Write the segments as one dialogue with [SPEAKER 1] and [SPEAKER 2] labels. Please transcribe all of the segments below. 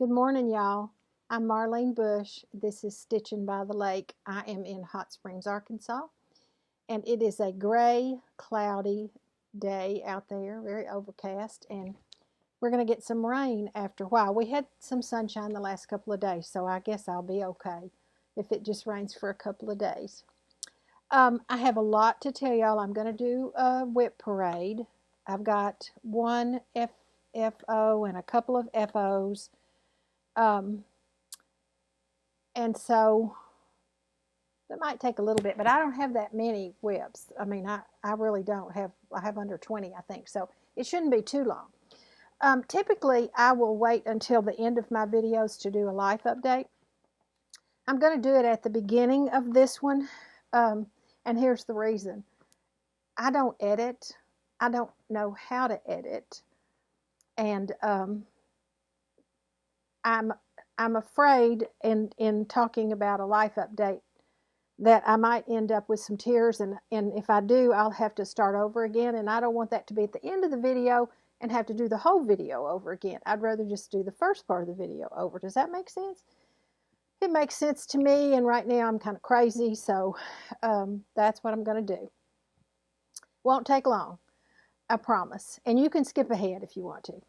[SPEAKER 1] Good morning, y'all. I'm Marlene Bush. This is Stitching by the Lake. I am in Hot Springs, Arkansas, and it is a gray, cloudy day out there, very overcast, and we're going to get some rain after a while. We had some sunshine the last couple of days, so I guess I'll be okay if it just rains for a couple of days. I have a lot to tell y'all. I'm going to do a whip parade. I've got one FO and a couple of FOs. And so it might take a little bit, but I don't have that many whips. I mean, I really don't have, I have under 20, I think. So it shouldn't be too long. Typically, I will wait until the end of my videos to do a life update. I'm going to do it at the beginning of this one. And here's the reason. I don't edit. I don't know how to edit. And I'm afraid in talking about a life update that I might end up with some tears, and if I do, I'll have to start over again, and I don't want that to be at the end of the video and have to do the whole video over again. I'd rather just do the first part of the video over. Does that make sense? It makes sense to me, and right now I'm kind of crazy, so that's what I'm going to do. Won't take long, I promise. And you can skip ahead if you want to.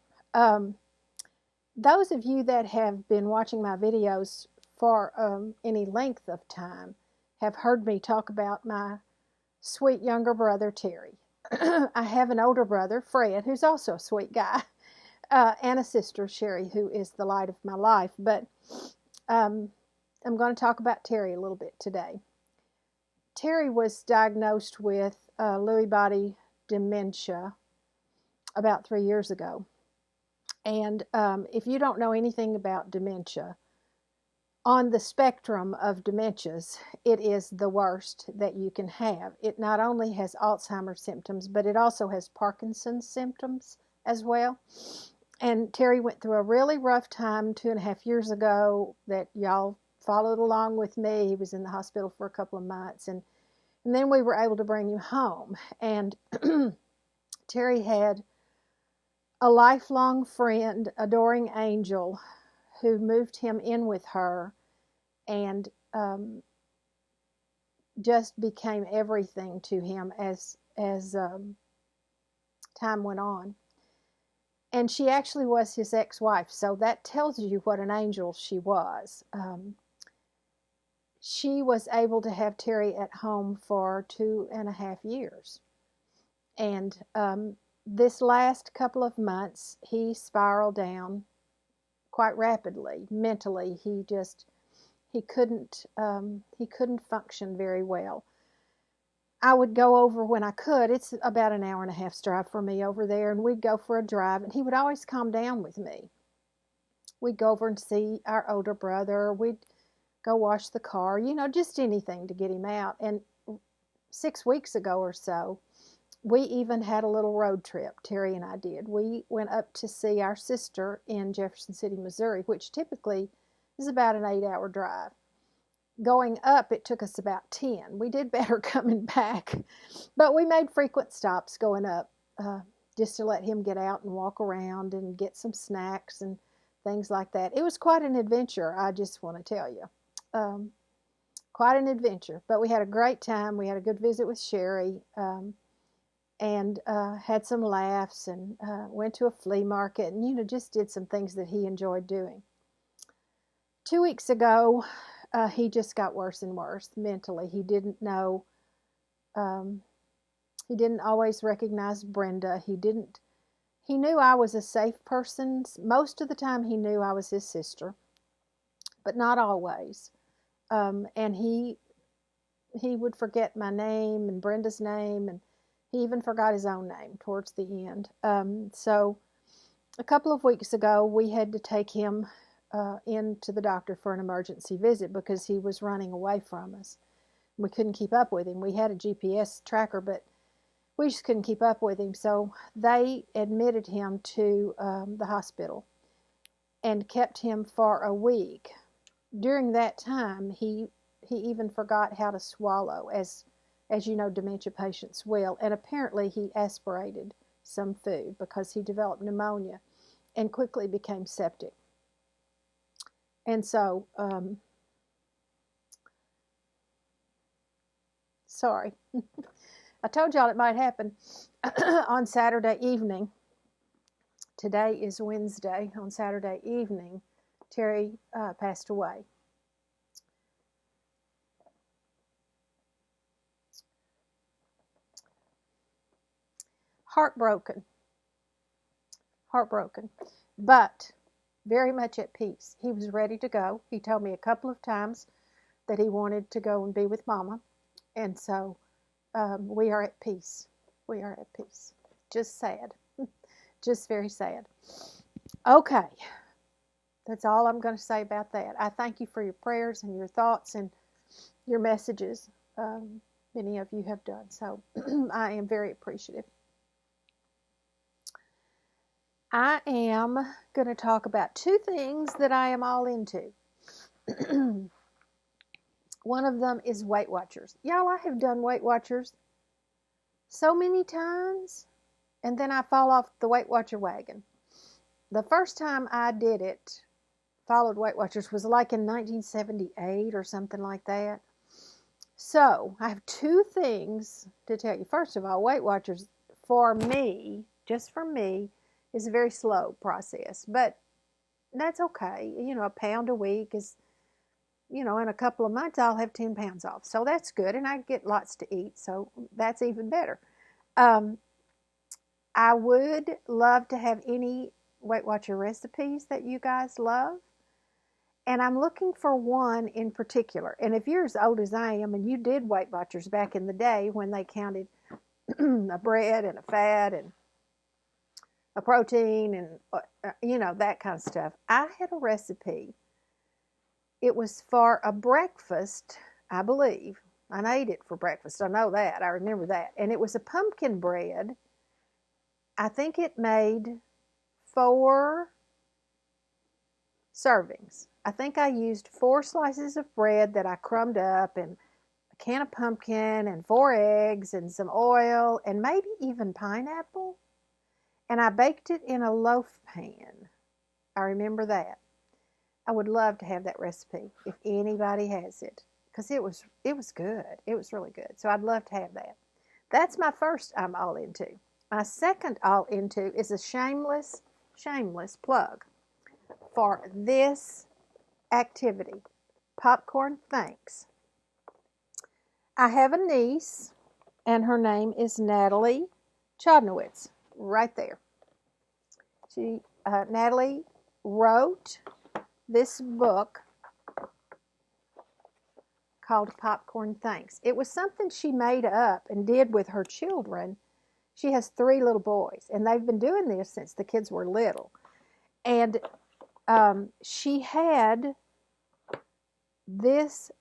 [SPEAKER 1] Those of you that have been watching my videos for any length of time have heard me talk about my sweet younger brother, Terry. I have an older brother, Fred, who's also a sweet guy, and a sister, Sherry, who is the light of my life. But I'm going to talk about Terry a little bit today. Terry was diagnosed with Lewy body dementia about 3 years ago. And if you don't know anything about dementia, on the spectrum of dementias, it is the worst that you can have. It not only has Alzheimer's symptoms, but it also has Parkinson's symptoms as well. And Terry went through a really rough time 2.5 years ago that y'all followed along with me. He was in the hospital for a couple of months, and then we were able to bring him home. And Terry had a lifelong friend, adoring angel, who moved him in with her and just became everything to him as time went on. And she actually was his ex-wife, so that tells you what an angel she was. She was able to have Terry at home for 2.5 years. And this last couple of months, he spiraled down quite rapidly. Mentally, he couldn't function very well. I would go over when I could. It's about an hour and a half's drive for me over there, and we'd go for a drive, and he would always calm down with me. We'd go over and see our older brother. We'd go wash the car, just anything to get him out. And 6 weeks ago or so, we even had a little road trip, Terry and I did. We went up to see our sister in Jefferson City, Missouri, which typically is about an 8-hour drive. Going up, it took us about 10. We did better coming back, but we made frequent stops going up just to let him get out and walk around and get some snacks and things like that. It was quite an adventure, I just want to tell you. Quite an adventure, but we had a great time. We had a good visit with Sherry. And had some laughs, and went to a flea market, and just did some things that he enjoyed doing. 2 weeks ago, he just got worse and worse mentally. He didn't know. He didn't always recognize Brenda. He knew I was a safe person. Most of the time, he knew I was his sister, but not always. And he would forget my name and Brenda's name, and he even forgot his own name towards the end. So a couple of weeks ago, we had to take him into the doctor for an emergency visit because he was running away from us. We couldn't keep up with him. We had a GPS tracker, but we just couldn't keep up with him. So they admitted him to the hospital and kept him for a week. During that time, he even forgot how to swallow, as you know, dementia patients will. And apparently he aspirated some food because he developed pneumonia and quickly became septic. And so, sorry. I told y'all it might happen on Saturday evening. Today is Wednesday. On Saturday evening, Terry passed away. Heartbroken, but very much at peace. He was ready to go. He told me a couple of times that he wanted to go and be with Mama, and so we are at peace. We are at peace. Just sad. Just very sad. Okay. That's all I'm going to say about that. I thank you for your prayers and your thoughts and your messages. Many of you have done. So I am very appreciative. I am going to talk about two things that I am all into. One of them is Weight Watchers. Y'all, I have done Weight Watchers so many times, and then I fall off the Weight Watcher wagon. The first time I did it, followed Weight Watchers, was like in 1978 or something like that. So I have two things to tell you. First of all, Weight Watchers, for me, just for me, is a very slow process, but that's okay. You know, a pound a week is, you know, in a couple of months I'll have 10 pounds off. So that's good, and I get lots to eat, so that's even better. I would love to have any Weight Watcher recipes that you guys love. And I'm looking for one in particular. And if you're as old as I am and you did Weight Watchers back in the day when they counted a bread and a fat and a protein and, you know, that kind of stuff. I had a recipe. It was for a breakfast, I believe. I ate it for breakfast. I know that. I remember that. And it was a pumpkin bread. I think it made 4 servings. I think I used 4 slices of bread that I crumbed up and a can of pumpkin and 4 eggs and some oil and maybe even pineapple. And I baked it in a loaf pan. I remember that. I would love to have that recipe if anybody has it, because it was good. It was really good. So I'd love to have that. That's my first I'm all into. My second all into is a shameless plug for this activity. Popcorn Thanks. I have a niece, and her name is Natalie Chodnowitz. Right there. Natalie wrote this book called Popcorn Thanks. It was something she made up and did with her children. She has 3 little boys, and they've been doing this since the kids were little. And she had this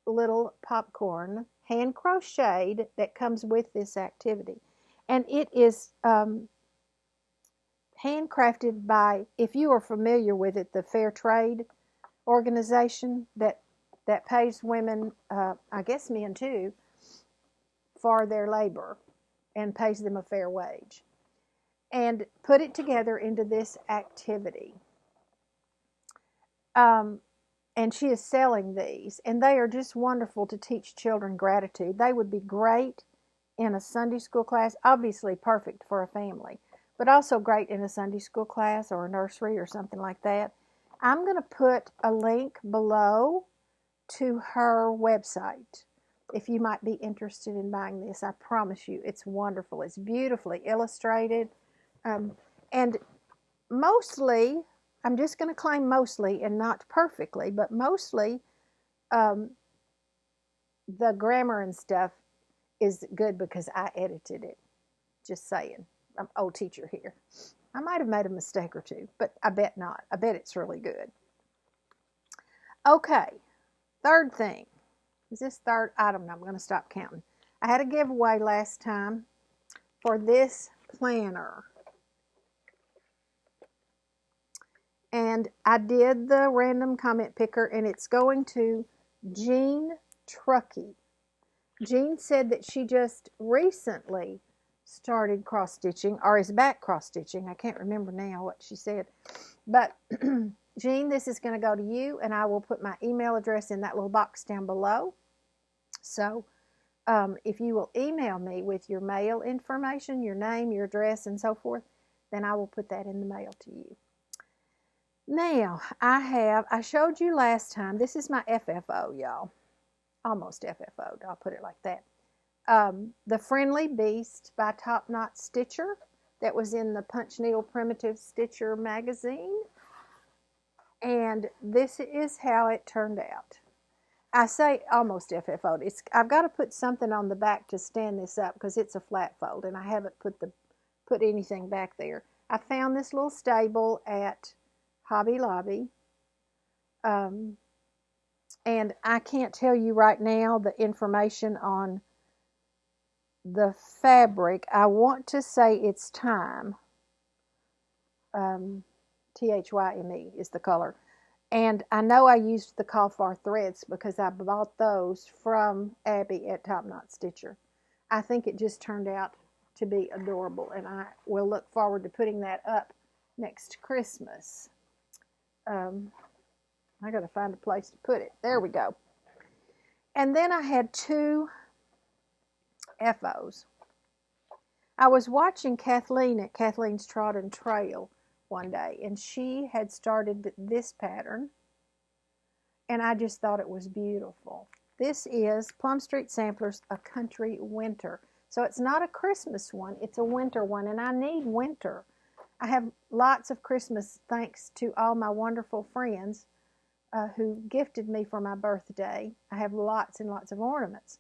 [SPEAKER 1] little popcorn hand crocheted that comes with this activity. And it is handcrafted by, if you are familiar with it, the Fair Trade organization that pays women, I guess men too, for their labor and pays them a fair wage. And put it together into this activity. And she is selling these, and they are just wonderful to teach children gratitude. They would be great in a Sunday school class, obviously perfect for a family, but also great in a Sunday school class or a nursery or something like that. I'm going to put a link below to her website if you might be interested in buying this. I promise you, it's wonderful. It's beautifully illustrated. And mostly, I'm just going to claim mostly and not perfectly, but mostly the grammar and stuff is good because I edited it. Just saying. I'm an old teacher here. I might have made a mistake or two, but I bet not. I bet it's really good. Okay, third thing. Is this third? I don't know. I'm going to stop counting. I had a giveaway last time for this planner. And I did the random comment picker, and it's going to Jean Truckee. Jean said that she just recently started cross-stitching, or is back cross-stitching. I can't remember now what she said. But Jean, this is going to go to you, and I will put my email address in that little box down below. So if you will email me with your mail information, your name, your address, and so forth, then I will put that in the mail to you. Now, I showed you last time, this is my FFO, y'all. Almost FFO'd, I'll put it like that. The Friendly Beast by Top Knot Stitcher that was in the Punch Needle Primitive Stitcher magazine. And this is how it turned out. I say almost FFO'd. I've got to put something on the back to stand this up because it's a flat fold and I haven't put anything back there. I found this little stable at Hobby Lobby. And I can't tell you right now the information on the fabric. I want to say it's Thyme. Thyme is the color. And I know I used the Call-For threads because I bought those from Abby at Top Knot Stitcher. I think it just turned out to be adorable, and I will look forward to putting that up next Christmas. I got to find a place to put it. There we go. And then I had two FOs. I was watching Kathleen at Kathleen's Trodden Trail one day, and she had started this pattern, and I just thought it was beautiful. This is Plum Street Samplers, A Country Winter. So it's not a Christmas one, it's a winter one, and I need winter. I have lots of Christmas thanks to all my wonderful friends who gifted me for my birthday. I have lots and lots of ornaments,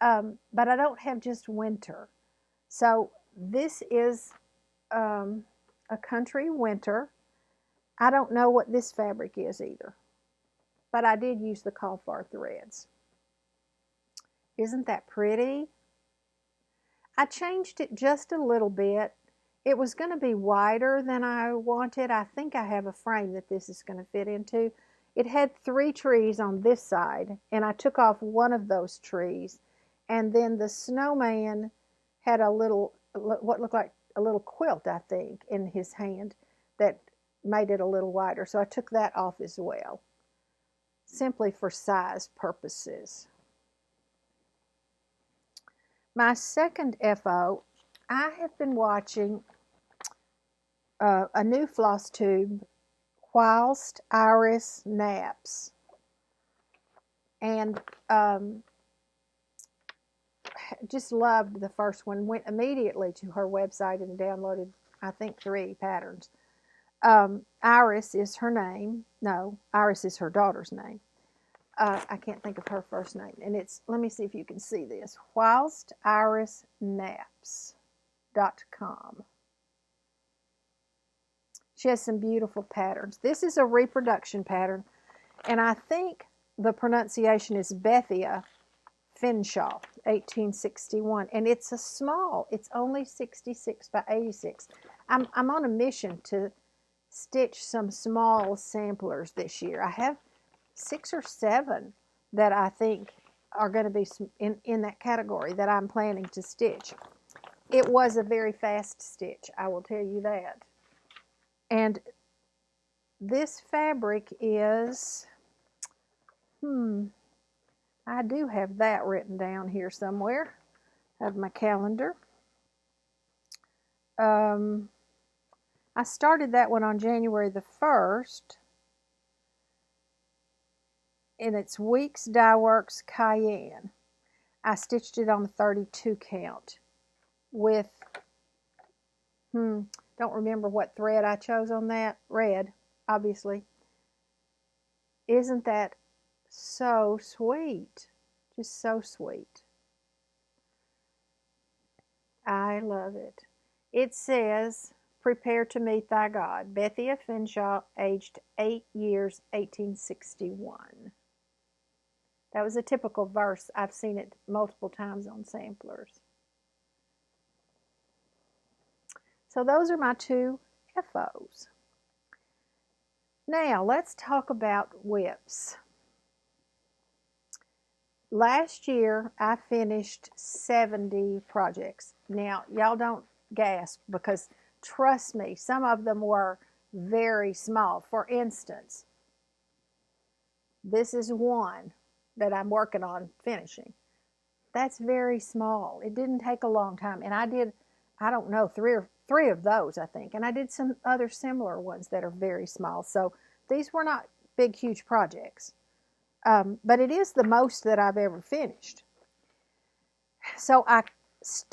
[SPEAKER 1] but I don't have just winter. So this is A Country Winter. I don't know what this fabric is either, but I did use the Call-For threads. Isn't that pretty? I changed it just a little bit. It was going to be wider than I wanted. I think I have a frame that this is going to fit into. It had 3 trees on this side, and I took off one of those trees, and then the snowman had a little, what looked like a little quilt, I think, in his hand that made it a little wider. So I took that off as well, simply for size purposes. My second FO, I have been watching a new Flosstube, Whilst Iris Naps. And just loved the first one. Went immediately to her website and downloaded, I think, 3 patterns. Iris is her name. No, Iris is her daughter's name. I can't think of her first name. And it's, let me see if you can see this. WhilstIrisNaps.com. She has some beautiful patterns. This is a reproduction pattern, and I think the pronunciation is Bethia Finshaw, 1861, and it's a small. It's only 66 by 86. I'm on a mission to stitch some small samplers this year. I have 6 or 7 that I think are going to be in that category that I'm planning to stitch. It was a very fast stitch, I will tell you that. And this fabric is, I do have that written down here somewhere. I have my calendar. I started that one on January the 1st. And it's Weeks Dye Works Cayenne. I stitched it on a 32 count with, don't remember what thread I chose on that. Red, obviously. Isn't that so sweet? Just so sweet. I love it. It says, "Prepare to meet thy God." Bethia Finshaw, aged 8 years, 1861. That was a typical verse. I've seen it multiple times on samplers. So those are my 2 FOs. Now let's talk about whips. Last year I finished 70 projects. Now y'all don't gasp, because trust me, some of them were very small. For instance, this is one that I'm working on finishing. That's very small. It didn't take a long time. And I did, I don't know, three of those, I think. And I did some other similar ones that are very small. So these were not big, huge projects. But it is the most that I've ever finished. So I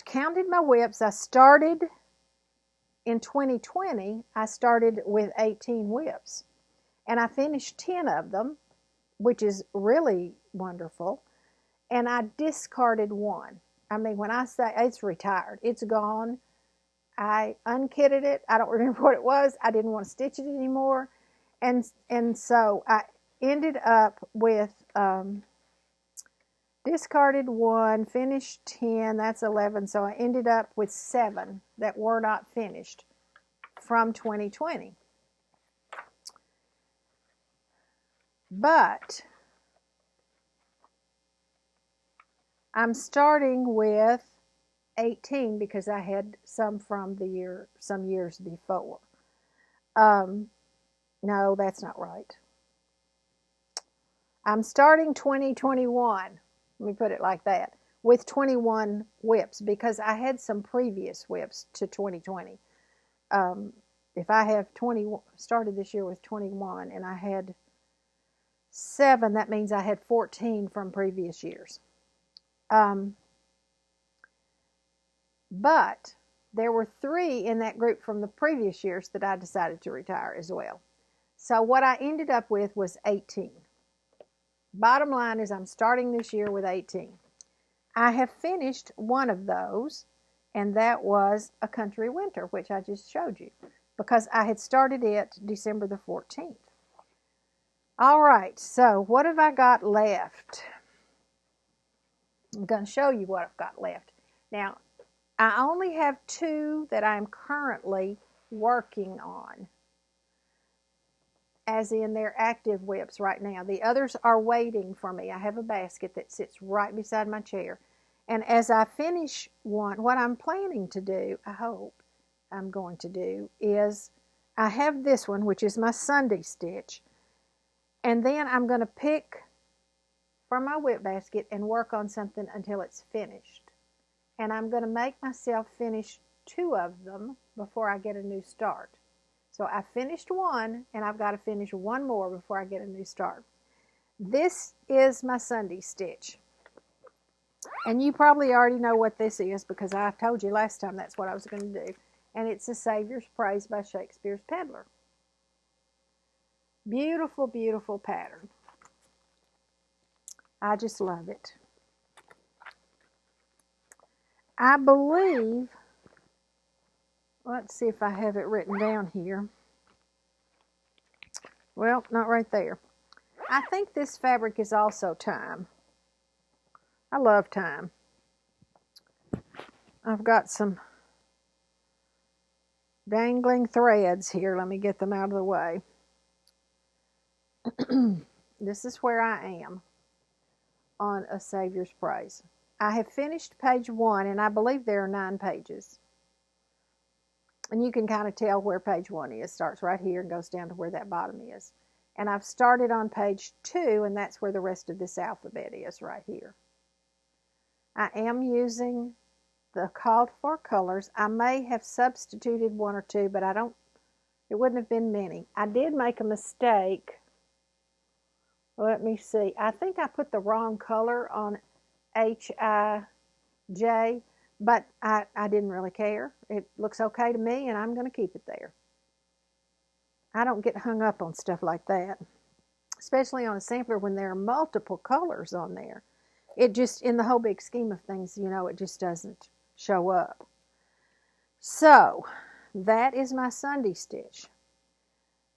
[SPEAKER 1] counted my whips. I started in 2020, I started with 18 whips. And I finished 10 of them, which is really wonderful. And I discarded one. I mean, when I say it's retired, it's gone. I unkitted it. I don't remember what it was. I didn't want to stitch it anymore. And so I ended up with discarded one, finished 10, that's 11. So I ended up with 7 that were not finished from 2020. But I'm starting with 18 because I had some from some years before. No, that's not right. I'm starting 2021, let me put it like that, with 21 whips because I had some previous whips to 2020. If I have started this year with 21 and I had 7, that means I had 14 from previous years. But there were 3 in that group from the previous years that I decided to retire as well. So what I ended up with was 18. Bottom line is I'm starting this year with 18. I have finished one of those, and that was A Country Winter, which I just showed you, because I had started it December the 14th. All right, so what have I got left? I'm going to show you what I've got left. Now, I only have 2 that I'm currently working on, as in they're active whips right now. The others are waiting for me. I have a basket that sits right beside my chair. And as I finish one, what I'm planning to do, I hope I'm going to do, is I have this one, which is my Sunday stitch. And then I'm going to pick from my whip basket and work on something until it's finished. And I'm going to make myself finish 2 of them before I get a new start. So I finished one, and I've got to finish one more before I get a new start. This is my Sunday stitch. And you probably already know what this is because I told you last time that's what I was going to do. And it's A Savior's Praise by Shakespeare's Peddler. Beautiful, beautiful pattern. I just love it. I believe, let's see if I have it written down here. Well, not right there. I think this fabric is also Time. I love Time. I've got some dangling threads here. Let me get them out of the way. This is where I am on A Savior's Praise. I have finished page 1, and I believe there are 9 pages. And you can kind of tell where page 1 is. Starts right here and goes down to where that bottom is. And I've started on page 2, and that's where the rest of this alphabet is, right here. I am using the called for colors. I may have substituted 1 or 2, but it wouldn't have been many. I did make a mistake. Let me see. I think I put the wrong color on HIJ, but I didn't really care. It looks okay to me, and I'm going to keep it there. I don't get hung up on stuff like that, especially on a sampler when there are multiple colors on there. It just, in the whole big scheme of things, you know, it just doesn't show up. So, that is my Sunday stitch.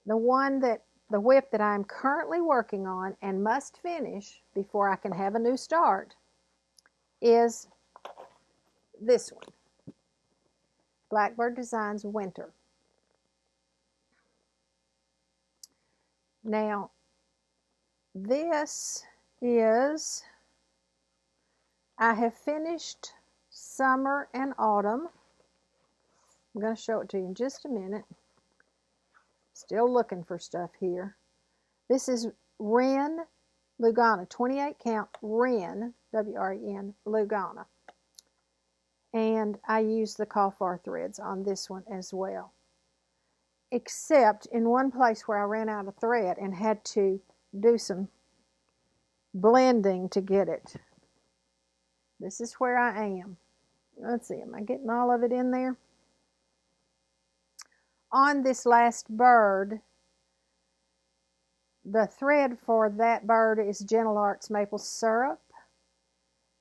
[SPEAKER 1] The whip that I'm currently working on and must finish before I can have a new start is this one. Blackbird Designs Winter. Now, this is, I have finished summer and autumn. I'm going to show it to you in just a minute. Still looking for stuff here. This is Wren Lugana, 28 count Wren, W-R-E-N, Lugana. And I used the Call-For threads on this one as well. Except in one place where I ran out of thread and had to do some blending to get it. This is where I am. Let's see, am I getting all of it in there? On this last bird, the thread for that bird is Gentle Arts maple syrup,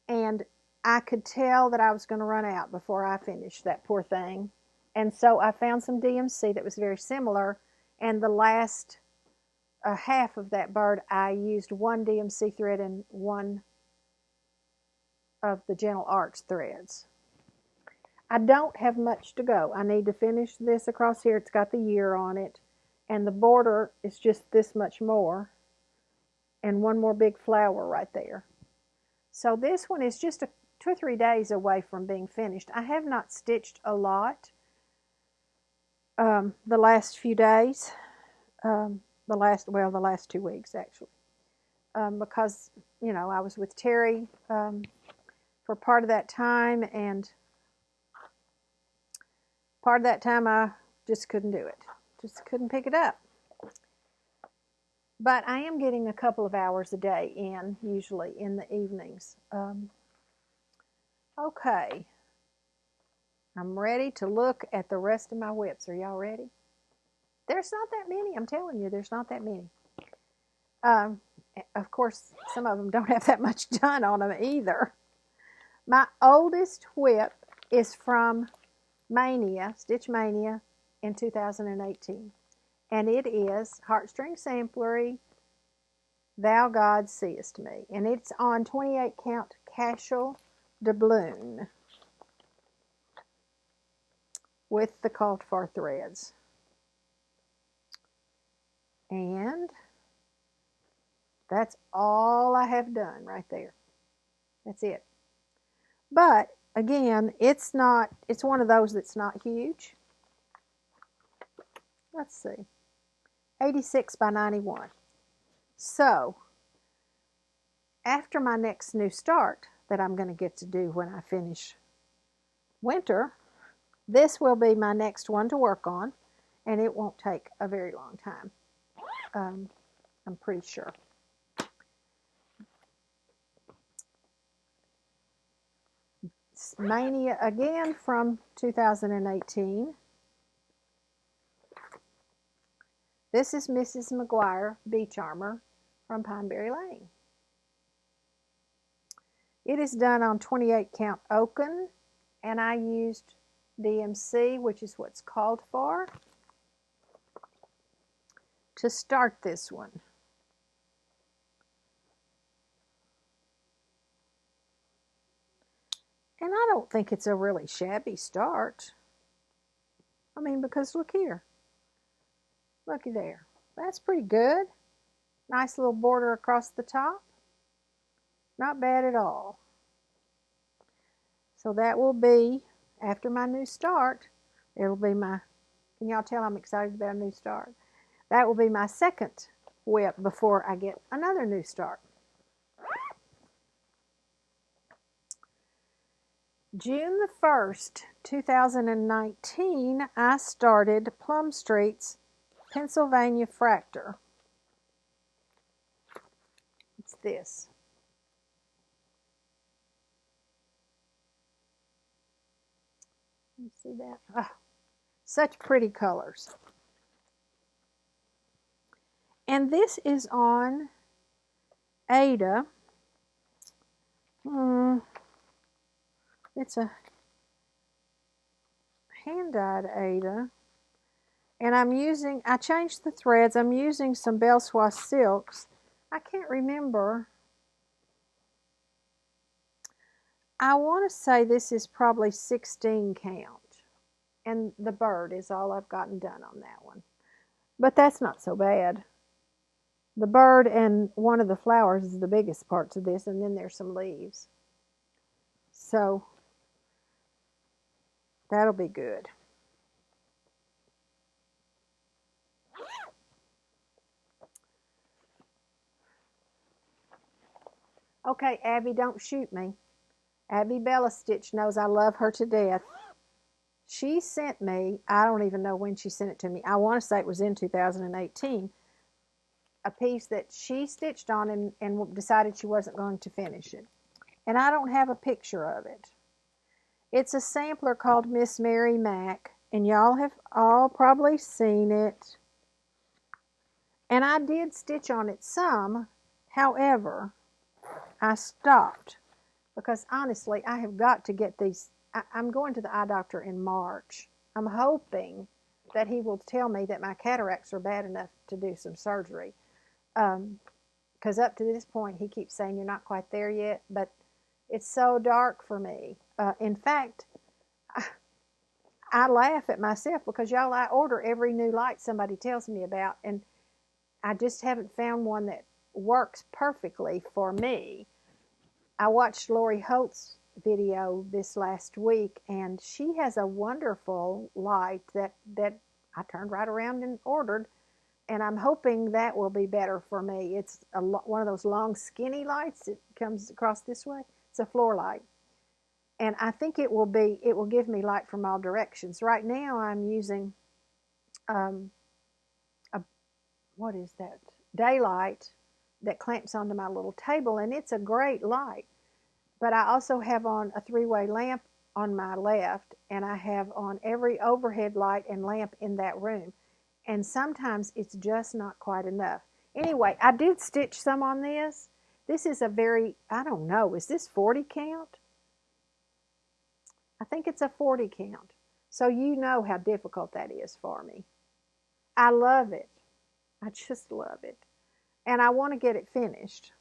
[SPEAKER 1] and I could tell that I was going to run out before I finished that poor thing. And so I found some DMC that was very similar, and the last half of that bird I used one DMC thread and one of the Gentle Arts threads. I don't have much to go. I need to finish this across here. It's got the year on it, and the border is just this much more, and one more big flower right there. So this one is just 2 or 3 days away from being finished. I have not stitched a lot the last few days, the last 2 weeks actually, because, you know, I was with Terry for part of that time, and part of that time I just couldn't do it. Just couldn't pick it up. But I am getting a couple of hours a day in, usually in the evenings. Okay. I'm ready to look at the rest of my whips. Are y'all ready? There's not that many. I'm telling you, there's not that many. Of course, some of them don't have that much done on them either. My oldest whip is from Mania, Stitch Mania, in 2018. And it is Heartstring Samplery, Thou God Seest Me. And it's on 28 count Cashel doubloon with the Call-For threads. And that's all I have done right there. That's it. But again, it's one of those that's not huge. Let's see. 86 by 91. So, after my next new start that I'm going to get to do when I finish winter, this will be my next one to work on, and it won't take a very long time. I'm pretty sure. Mania again from 2018. This is Mrs. Mcguire Beach Armor from Pineberry Lane. It is done on 28 count Oaken, and I used DMC, which is what's called for, to start this one. And I don't think it's a really shabby start. I mean, because look here. Looky there. That's pretty good. Nice little border across the top. Not bad at all. So that will be, after my new start, it'll be my, can y'all tell I'm excited about a new start? That will be my second whip before I get another new start. June the 1st, 2019, I started Plum Street's Pennsylvania Fractor. It's this. You see that? Oh, such pretty colors. And this is on Ada. It's a hand-dyed Ada. And I changed the threads. I'm using some Belle silks. I can't remember. I want to say this is probably 16 count. And the bird is all I've gotten done on that one. But that's not so bad. The bird and one of the flowers is the biggest parts of this, and then there's some leaves. So that'll be good. Okay, Abby, don't shoot me. Abby Bella Stitch knows I love her to death. She sent me, I don't even know when she sent it to me. I want to say it was in 2018, a piece that she stitched on and decided she wasn't going to finish it. And I don't have a picture of it. It's a sampler called Miss Mary Mac, and y'all have all probably seen it. And I did stitch on it some. However, I stopped because honestly, I have got to get these. I'm going to the eye doctor in March. I'm hoping that he will tell me that my cataracts are bad enough to do some surgery. Because up to this point, he keeps saying you're not quite there yet, but it's so dark for me. In fact, I laugh at myself because y'all, I order every new light somebody tells me about, and I just haven't found one that works perfectly for me. I watched Lori Holt's video this last week, and she has a wonderful light that I turned right around and ordered, and I'm hoping that will be better for me. It's one of those long, skinny lights that comes across this way. It's a floor light, and I think it will give me light from all directions. Right now, I'm using what is that? Daylight that clamps onto my little table, and it's a great light. But I also have on a three-way lamp on my left, and I have on every overhead light and lamp in that room. And sometimes it's just not quite enough. Anyway, I did stitch some on this. This is a very, I don't know, is this 40 count? I think it's a 40 count. So you know how difficult that is for me. I love it. I just love it. And I want to get it finished.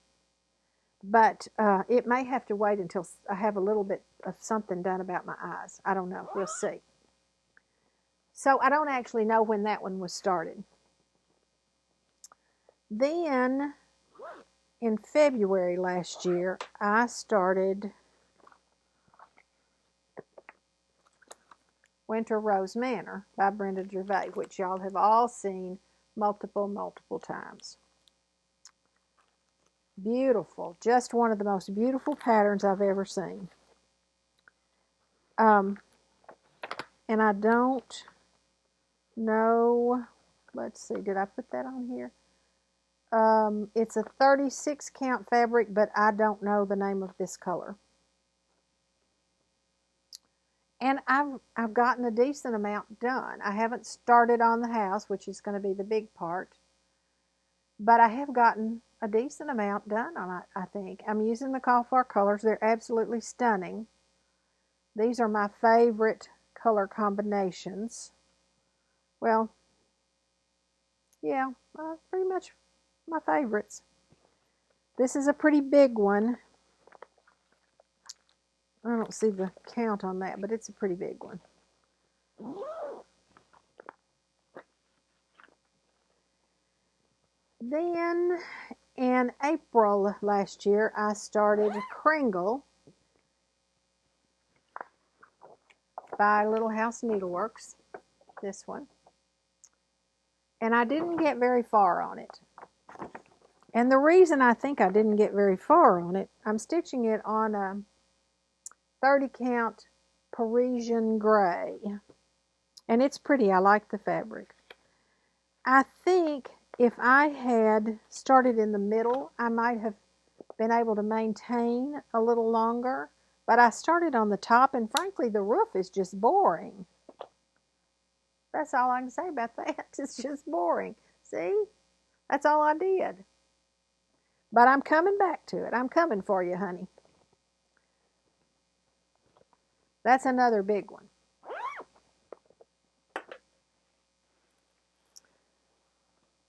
[SPEAKER 1] But it may have to wait until I have a little bit of something done about my eyes. I don't know. We'll see. So I don't actually know when that one was started. Then in February last year, I started Winter Rose Manor by Brenda Gervais, which y'all have all seen multiple times. Beautiful. Just one of the most beautiful patterns I've ever seen. And I don't know, let's see, did I put that on here? It's a 36 count fabric, but I don't know the name of this color. And I've gotten a decent amount done. I haven't started on the house, which is going to be the big part, but I have gotten a decent amount done on it, I think. I'm using the Call For colors. They're absolutely stunning. These are my favorite color combinations. Well, yeah, pretty much my favorites. This is a pretty big one. I don't see the count on that, but it's a pretty big one. Then in April last year, I started Kringle by Little House Needleworks, this one. And I didn't get very far on it. And the reason I think I didn't get very far on it, I'm stitching it on a 30 count Parisian gray. And it's pretty. I like the fabric. I think if I had started in the middle, I might have been able to maintain a little longer. But I started on the top, and frankly, the roof is just boring. That's all I can say about that. It's just boring. See? That's all I did. But I'm coming back to it. I'm coming for you, honey. That's another big one.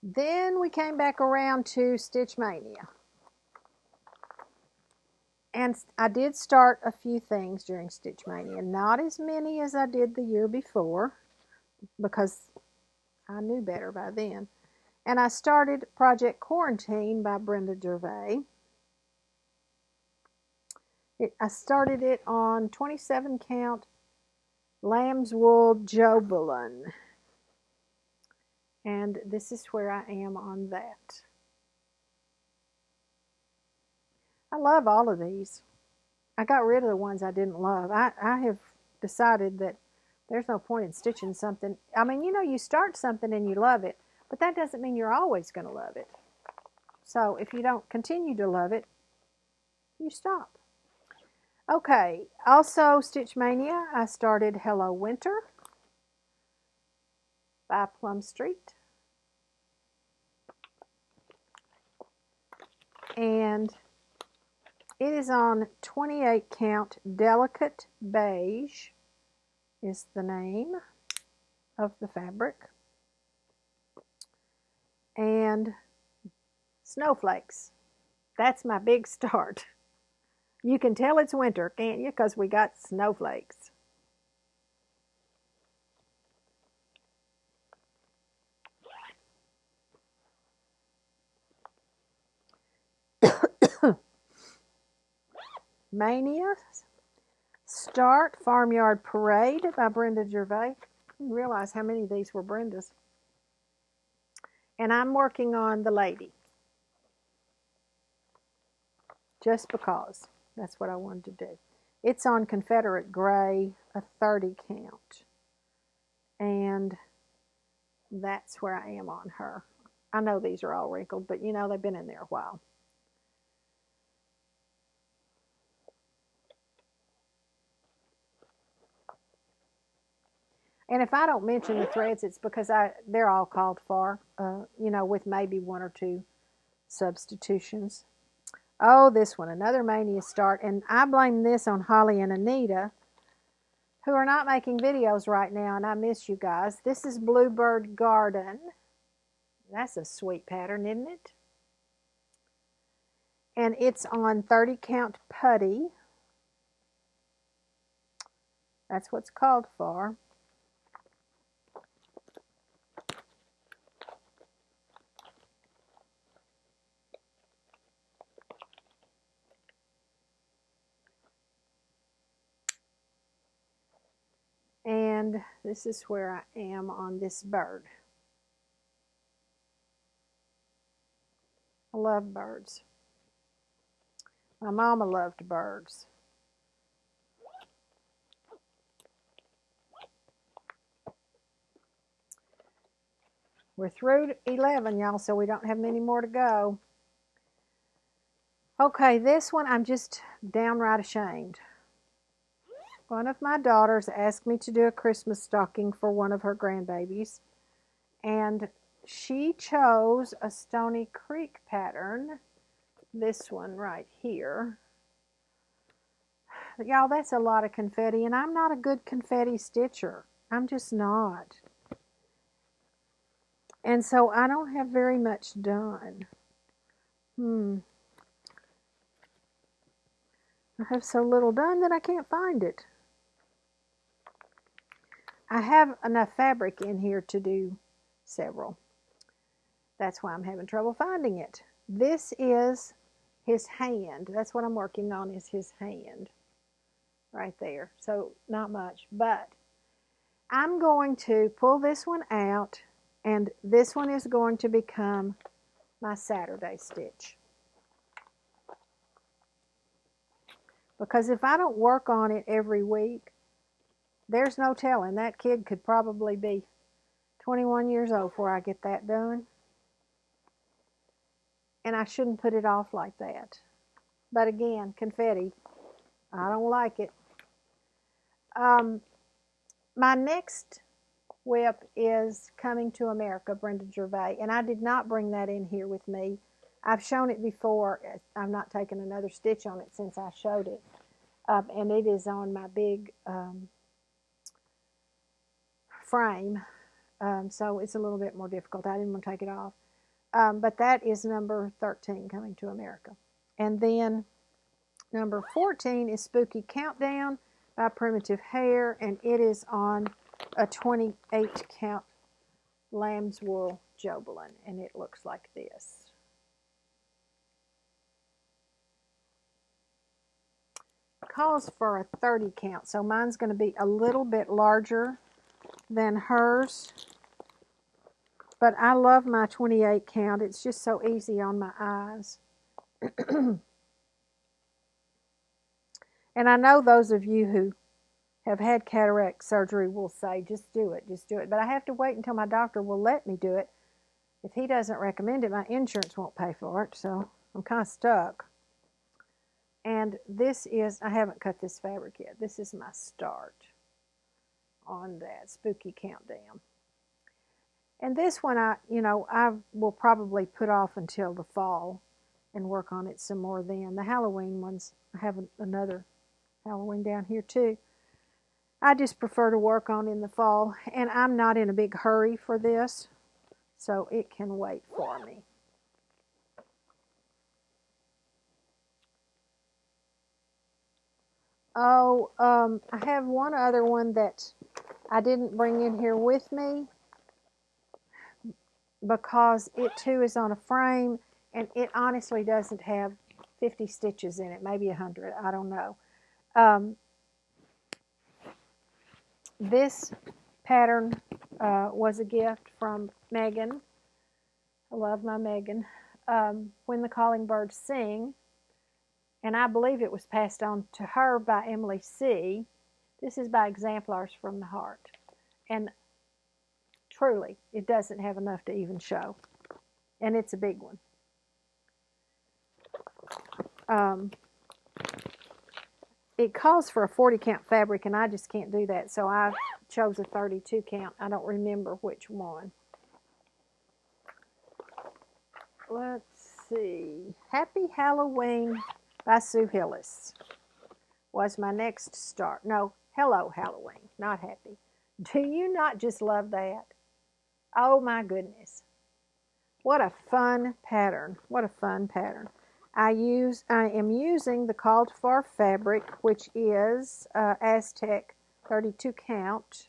[SPEAKER 1] Then we came back around to Stitch Mania. And I did start a few things during Stitch Mania. Not as many as I did the year before, because I knew better by then. And I started Project Quarantine by Brenda Gervais. I started it on 27 count lamb's wool Jobelin. And this is where I am on that. I love all of these. I got rid of the ones I didn't love. I have decided that there's no point in stitching something. I mean, you know, you start something and you love it, but that doesn't mean you're always going to love it. So if you don't continue to love it, you stop. Okay, also Stitch Mania, I started Hello Winter by Plum Street. And it is on 28 count. Delicate Beige is the name of the fabric. And Snowflakes. That's my big start. You can tell it's winter, can't you? Because we got snowflakes. Mania. Start Farmyard Parade by Brenda Gervais. I didn't realize how many of these were Brenda's. And I'm working on the lady. Just because. That's what I wanted to do. It's on Confederate Gray, a 30 count. And that's where I am on her. I know these are all wrinkled, but you know, they've been in there a while. And if I don't mention the threads, it's because they're all called for, you know, with maybe one or two substitutions. Oh, this one, another Mania start. And I blame this on Holly and Anita, who are not making videos right now, and I miss you guys. This is Bluebird Garden. That's a sweet pattern, isn't it? And it's on 30 count putty. That's what's called for. And this is where I am on this bird. I love birds. My mama loved birds. We're through 11, y'all, so we don't have many more to go. Okay, this one I'm just downright ashamed. One of my daughters asked me to do a Christmas stocking for one of her grandbabies, and she chose a Stony Creek pattern, this one right here. Y'all, that's a lot of confetti, and I'm not a good confetti stitcher. I'm just not. And so I don't have very much done. I have so little done that I can't find it. I have enough fabric in here to do several. That's why I'm having trouble finding it. This is his hand. That's what I'm working on, is his hand. Right there. So not much. But I'm going to pull this one out, and this one is going to become my Saturday stitch. Because if I don't work on it every week, there's no telling. That kid could probably be 21 years old before I get that done. And I shouldn't put it off like that. But again, confetti, I don't like it. My next whip is Coming to America, Brenda Gervais. And I did not bring that in here with me. I've shown it before. I've not taken another stitch on it since I showed it. And it is on my big frame. So it's a little bit more difficult. I didn't want to take it off. But that is number 13, Coming to America. And then number 14 is Spooky Countdown by Primitive Hair, and it is on a 28 count lamb's wool Jobelin, and it looks like this. It calls for a 30 count, so mine's going to be a little bit larger than hers. But I love my 28 count. It's just so easy on my eyes. And I know those of you who have had cataract surgery will say, just do it, just do it. But I have to wait until my doctor will let me do it. If he doesn't recommend it, my insurance won't pay for it, so I'm kind of stuck. And this is, I haven't cut this fabric yet. This is my start on that spooky countdown. And this one, I will probably put off until the fall and work on it some more then. The Halloween ones, I have another Halloween down here too. I just prefer to work on in the fall, and I'm not in a big hurry for this, so it can wait for me. Oh, I have one other one that I didn't bring in here with me because it too is on a frame, and it honestly doesn't have 50 stitches in it, maybe 100, I don't know. This pattern was a gift from Megan. I love my Megan. When the Calling Birds Sing, and I believe it was passed on to her by Emily C. This is by Exemplars from the Heart. And truly, it doesn't have enough to even show. And it's a big one. It calls for a 40 count fabric, and I just can't do that, so I chose a 32 count. I don't remember which one. Let's see. Happy Halloween by Sue Hillis was my next start. No, Hello Halloween, not Happy. Do you not just love that? Oh my goodness. What a fun pattern. What a fun pattern. I am using the called for fabric, which is Aztec 32 count.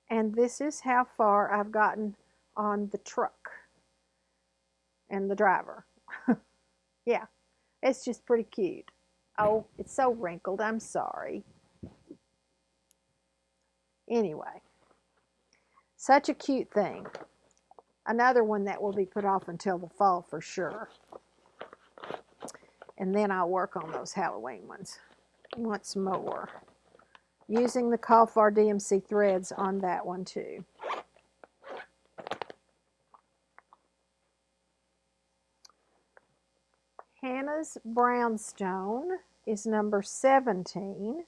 [SPEAKER 1] And this is how far I've gotten on the truck and the driver. Yeah, it's just pretty cute. Oh, it's so wrinkled. I'm sorry. Anyway, such a cute thing. Another one that will be put off until the fall for sure. And then I'll work on those Halloween ones once more. Using the Call for DMC threads on that one too. Hannah's Brownstone is number 17.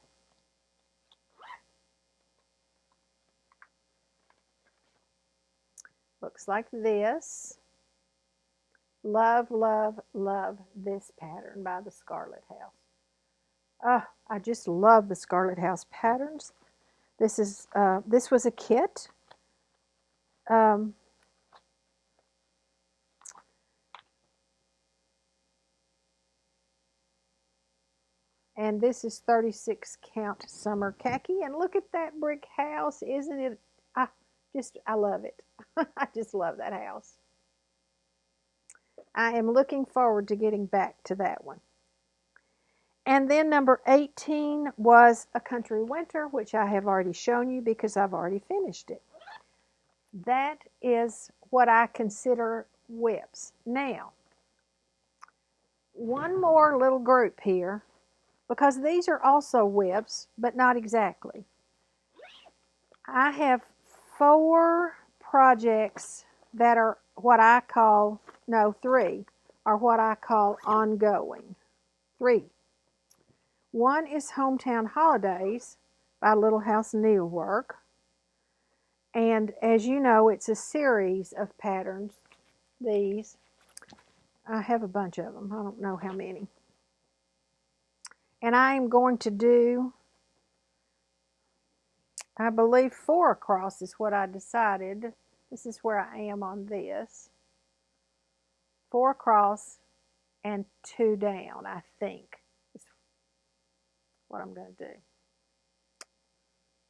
[SPEAKER 1] Looks like this. Love, love, love this pattern by the Scarlet House. Oh, I just love the Scarlet House patterns. This was a kit. And this is 36 count summer khaki. And look at that brick house. Isn't it? I love it. I just love that house. I am looking forward to getting back to that one. And then number 18 was A Country Winter, which I have already shown you because I've already finished it. That is what I consider whips. Now, one more little group here, because these are also whips, but not exactly. I have 4 projects that are what I call, no, 3, are what I call ongoing. 3. One is Hometown Holidays by Little House Needlework. And as you know, it's a series of patterns. These. I have a bunch of them. I don't know how many. And I am going to do, I believe 4 across is what I decided. This is where I am on this. 4 across and 2 down, I think, is what I'm going to do.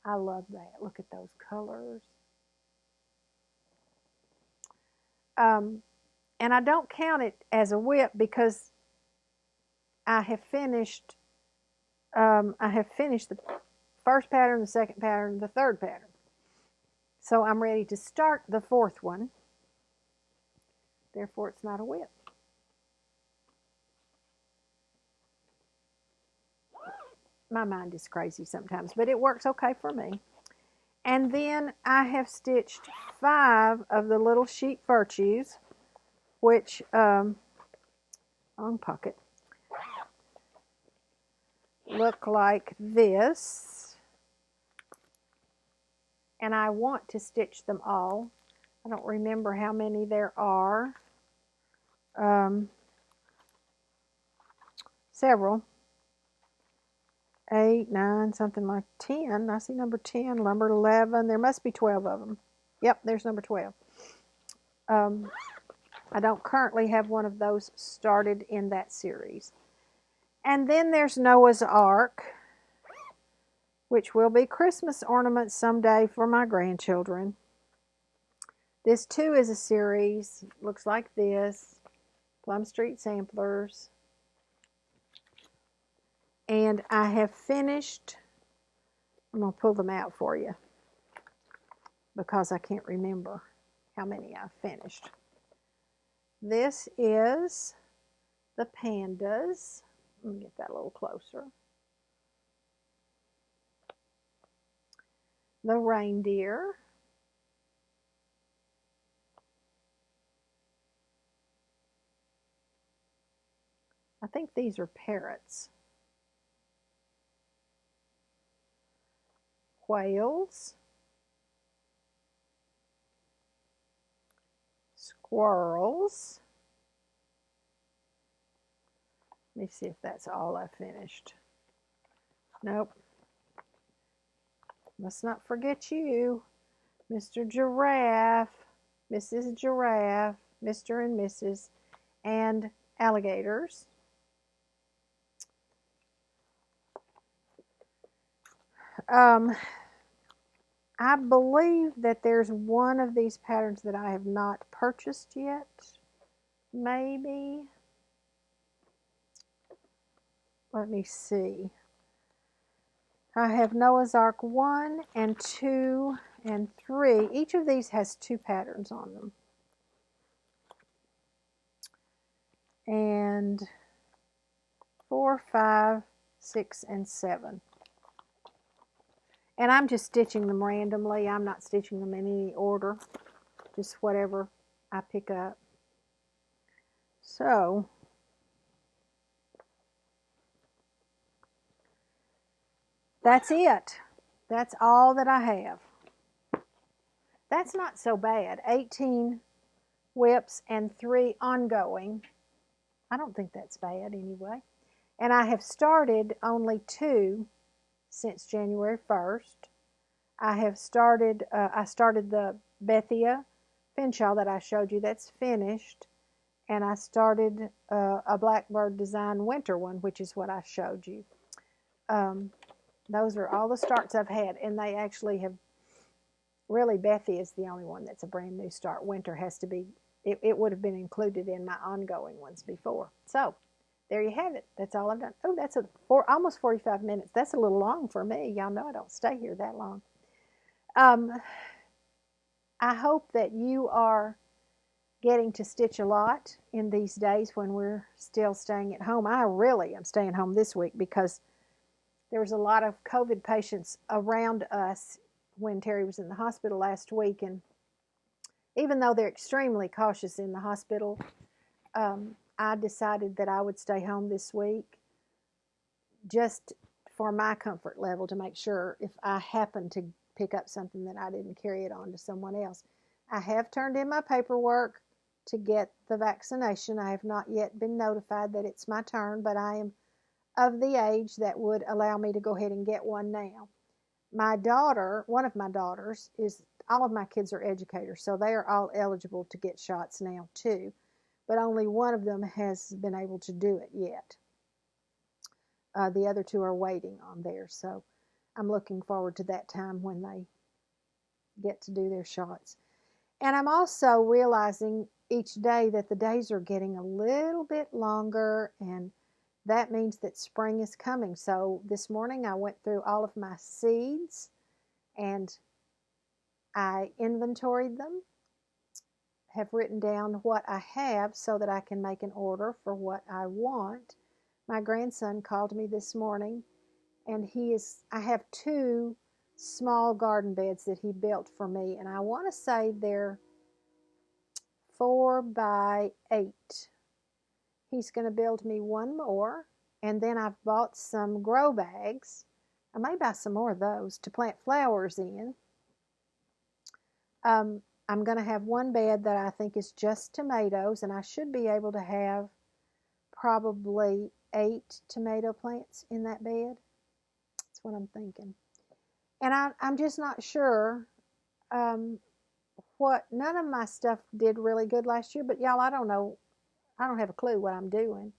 [SPEAKER 1] I love that. Look at those colors. And I don't count it as a whip because I have finished the first pattern, the second pattern, the third pattern. So I'm ready to start the 4th one. Therefore, it's not a whip. my mind is crazy sometimes, but it works okay for me. And then I have stitched 5 of the little sheep virtues, which, on pocket, look like this. And I want to stitch them all. I don't remember how many there are. Several. 8, 9, something like 10. I see number 10, number 11. There must be 12 of them. Yep, there's number 12. I don't currently have one of those started in that series. And then there's Noah's Ark, which will be Christmas ornaments someday for my grandchildren. This too is a series. Looks like this. Plum Street Samplers. And I have finished, I'm going to pull them out for you because I can't remember how many I've finished. This is the pandas. Let me get that a little closer. The reindeer. I think these are parrots. Whales. Squirrels. Let me see if that's all I finished. Nope. Must not forget you, Mr. Giraffe, Mrs. Giraffe, Mr. and Mrs. and alligators. I believe that there's one of these patterns that I have not purchased yet. Maybe. Let me see. I have Noah's Ark 1 and 2 and 3. Each of these has 2 patterns on them. And 4, 5, 6, and 7. And I'm just stitching them randomly. I'm not stitching them in any order. Just whatever I pick up. So, that's it. That's all that I have. That's not so bad. 18 whips and 3 ongoing. I don't think that's bad anyway. And I have started only 2 since January 1st. I started the Bethia Finshaw that I showed you. That's finished. And I started a Blackbird design winter one, which is what I showed you. Those are all the starts I've had, and they actually have, really Bethia is the only one that's a brand new start. Winter has to be, it would have been included in my ongoing ones before. So, there you have it. That's all I've done. Oh, that's almost 45 minutes. That's a little long for me. Y'all know I don't stay here that long. I hope that you are getting to stitch a lot in these days when we're still staying at home. I really am staying home this week because there was a lot of COVID patients around us when Terry was in the hospital last week. And even though they're extremely cautious in the hospital, I decided that I would stay home this week just for my comfort level to make sure if I happen to pick up something that I didn't carry it on to someone else. I have turned in my paperwork to get the vaccination. I have not yet been notified that it's my turn, but I am of the age that would allow me to go ahead and get one now. My daughter, one of my daughters, all of my kids are educators, so they are all eligible to get shots now too. But only one of them has been able to do it yet. The other 2 are waiting on theirs, so I'm looking forward to that time when they get to do their shots. And I'm also realizing each day that the days are getting a little bit longer, and that means that spring is coming. So this morning I went through all of my seeds and I inventoried them, have written down what I have so that I can make an order for what I want. My grandson called me this morning And I have two small garden beds that he built for me, and I want to say they're 4 by 8. He's going to build me one more, and then I've bought some grow bags. I may buy some more of those to plant flowers in. I'm going to have one bed that I think is just tomatoes, and I should be able to have probably 8 tomato plants in that bed. That's what I'm thinking. And I'm just not sure none of my stuff did really good last year, but y'all, I don't know. I don't have a clue what I'm doing.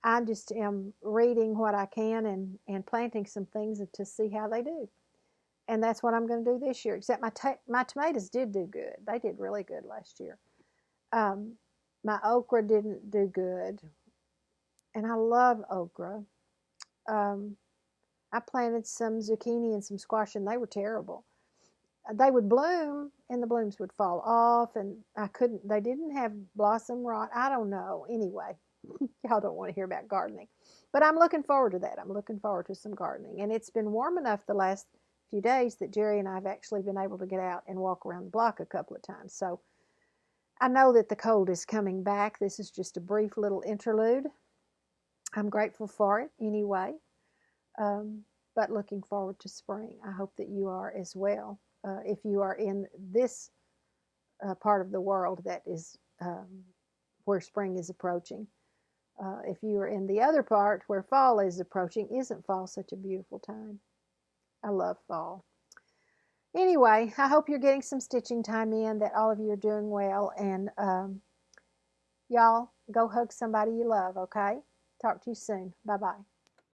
[SPEAKER 1] I just am reading what I can and planting some things to see how they do. And that's what I'm going to do this year, except my tomatoes did do good. They did really good last year. My okra didn't do good, and I love okra. I planted some zucchini and some squash, and they were terrible. They would bloom, and the blooms would fall off, and they didn't have blossom rot. I don't know. Anyway, y'all don't want to hear about gardening. But I'm looking forward to that. I'm looking forward to some gardening. And it's been warm enough the last few days that Jerry and I have actually been able to get out and walk around the block a couple of times. So I know that the cold is coming back. This is just a brief little interlude. I'm grateful for it anyway. But looking forward to spring. I hope that you are as well. If you are in this part of the world that is where spring is approaching. If you are in the other part where fall is approaching, isn't fall such a beautiful time? I love fall. Anyway, I hope you're getting some stitching time in, that all of you are doing well, and y'all go hug somebody you love, okay? Talk to you soon. Bye-bye.